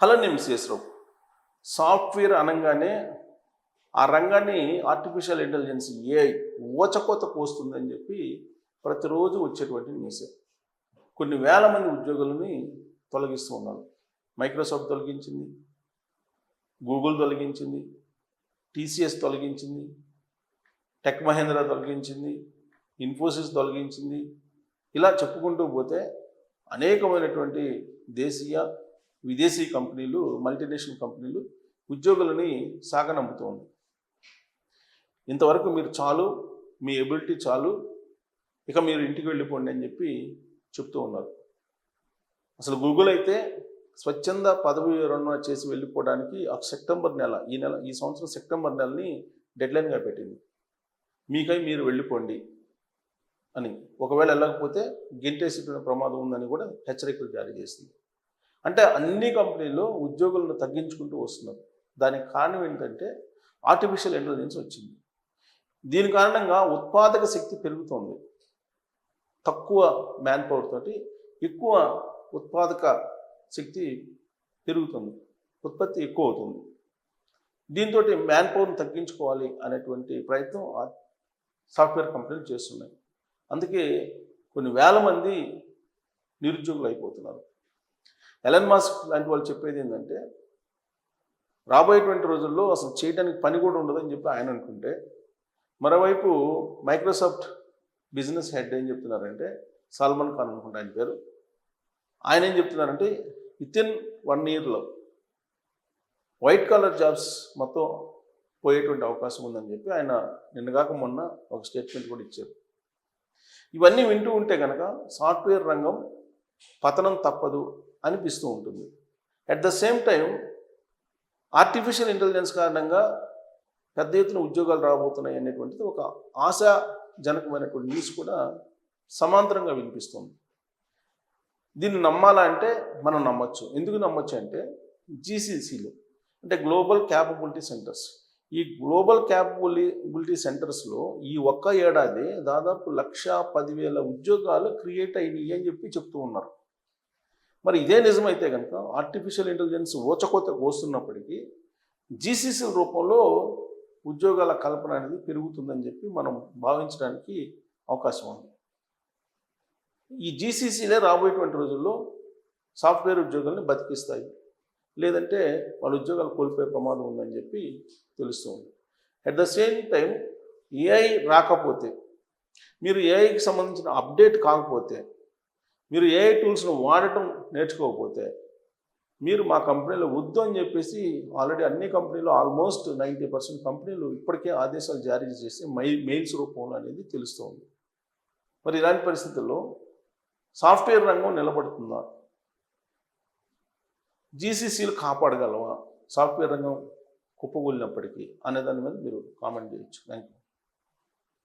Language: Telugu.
హలో నేను మిస్ఎస్రావు. సాఫ్ట్వేర్ అనగానే ఆ రంగాన్ని ఆర్టిఫిషియల్ ఇంటెలిజెన్స్ ఏఐ ఊచకోత పోస్తుందని చెప్పి ప్రతిరోజు వచ్చేటువంటి న్యూసే. కొన్ని వేల మంది ఉద్యోగులని తొలగిస్తూ ఉన్నారు. మైక్రోసాఫ్ట్ తొలగించింది, గూగుల్ తొలగించింది, టీసీఎస్ తొలగించింది, టెక్ మహేంద్ర తొలగించింది, ఇన్ఫోసిస్ తొలగించింది. ఇలా చెప్పుకుంటూ పోతే అనేకమైనటువంటి దేశీయ విదేశీ కంపెనీలు, మల్టీనేషనల్ కంపెనీలు ఉద్యోగులని సాగనంపుతూ ఉంది. ఇంతవరకు మీరు చాలు, మీ ఎబిలిటీ చాలు, ఇక మీరు ఇంటికి వెళ్ళిపోండి అని చెప్పి చెప్తూ ఉన్నారు. అసలు గూగుల్ అయితే స్వచ్ఛంద పదవి విరమణ చేసి వెళ్ళిపోవడానికి సెప్టెంబర్ నెల, ఈ సంవత్సరం సెప్టెంబర్ నెలని డెడ్లైన్గా పెట్టింది. మీకై మీరు వెళ్ళిపోండి అని. ఒకవేళ వెళ్ళకపోతే గెంటేసేటువంటి ప్రమాదం ఉందని కూడా హెచ్చరికలు జారీ చేసింది. అంటే అన్ని కంపెనీలు ఉద్యోగులను తగ్గించుకుంటూ వస్తున్నారు. దానికి కారణం ఏంటంటే ఆర్టిఫిషియల్ ఇంటెలిజెన్స్ వచ్చింది. దీని కారణంగా ఉత్పాదక శక్తి పెరుగుతుంది. తక్కువ మ్యాన్ పవర్ తోటి ఎక్కువ ఉత్పాదక శక్తి పెరుగుతుంది, ఉత్పత్తి ఎక్కువ అవుతుంది. దీంతో మ్యాన్ పవర్ని తగ్గించుకోవాలి అనేటువంటి ప్రయత్నం సాఫ్ట్వేర్ కంపెనీలు చేస్తున్నాయి. అందుకే కొన్ని వేల మంది నిరుద్యోగులు అయిపోతున్నారు. ఎలన్ మస్క్ లాంటి వాళ్ళు చెప్పేది ఏంటంటే రాబోయేటువంటి రోజుల్లో అసలు చేయడానికి పని కూడా ఉండదని చెప్పి ఆయన అనుకుంటే, మరోవైపు మైక్రోసాఫ్ట్ బిజినెస్ హెడ్ ఏం చెప్తున్నారంటే, సల్మాన్ ఖాన్ అనుకుంటే ఆయన పేరు, ఆయన ఏం చెప్తున్నారంటే వితిన్ 1 ఇయర్లో వైట్ కాలర్ జాబ్స్ మొత్తం పోయేటువంటి అవకాశం ఉందని చెప్పి ఆయన నిన్నగాక మొన్న ఒక స్టేట్మెంట్ కూడా ఇచ్చారు. ఇవన్నీ వింటూ ఉంటే కనుక సాఫ్ట్వేర్ రంగం పతనం తప్పదు అనిపిస్తూ ఉంటుంది. At the same time artificial intelligence కారణంగా పెద్ద ఎత్తున ఉద్యోగాలు రాబోతున్నాయి అనేటువంటిది ఒక ఆశాజనకమైనటువంటి న్యూస్ కూడా సమాంతరంగా వినిపిస్తుంది. దీన్ని నమ్మాలా అంటే మనం నమ్మచ్చు. ఎందుకు నమ్మచ్చు అంటే జీసీసీలు అంటే గ్లోబల్ క్యాపబిలిటీ సెంటర్స్. ఈ గ్లోబల్ క్యాపబిలిటీ సెంటర్స్లో ఈ ఒక్క ఏడాది దాదాపు 1,10,000 ఉద్యోగాలు క్రియేట్ అయినాయి అని చెప్పి చెప్తూ ఉన్నారు. మరి ఇదే నిజమైతే కనుక ఆర్టిఫిషియల్ ఇంటెలిజెన్స్ ఊచకోత కోస్తున్నప్పటికీ జీసీసీల రూపంలో ఉద్యోగాల కల్పన అనేది పెరుగుతుందని చెప్పి మనం భావించడానికి అవకాశం ఉంది. ఈ జీసీసీలే రాబోయేటువంటి రోజుల్లో సాఫ్ట్వేర్ ఉద్యోగాల్ని బతికిస్తాయి, లేదంటే వాళ్ళ ఉద్యోగాలు కోల్పోయే ప్రమాదం ఉందని చెప్పి తెలుస్తుంది. At the same time AI రాకపోతే, మీరు ఏఐకి సంబంధించిన అప్డేట్ కాకపోతే, మీరు ఏఐ టూల్స్ను వాడటం నేర్చుకోకపోతే, మీరు మా కంపెనీలో వద్దు అని చెప్పేసి ఆల్రెడీ అన్ని కంపెనీలు ఆల్మోస్ట్ 90% కంపెనీలు ఇప్పటికే ఆదేశాలు జారీ చేసి మెయిల్స్ రూపంలో అనేది తెలుస్తుంది. మరి ఇలాంటి పరిస్థితుల్లో సాఫ్ట్వేర్ రంగం నిలబడుతుందా? జీసీసీలు కాపాడగలవా సాఫ్ట్వేర్ రంగం కుప్పగూలినప్పటికీ అనే దాని మీద మీరు కామెంట్ చేయొచ్చు. Thank you.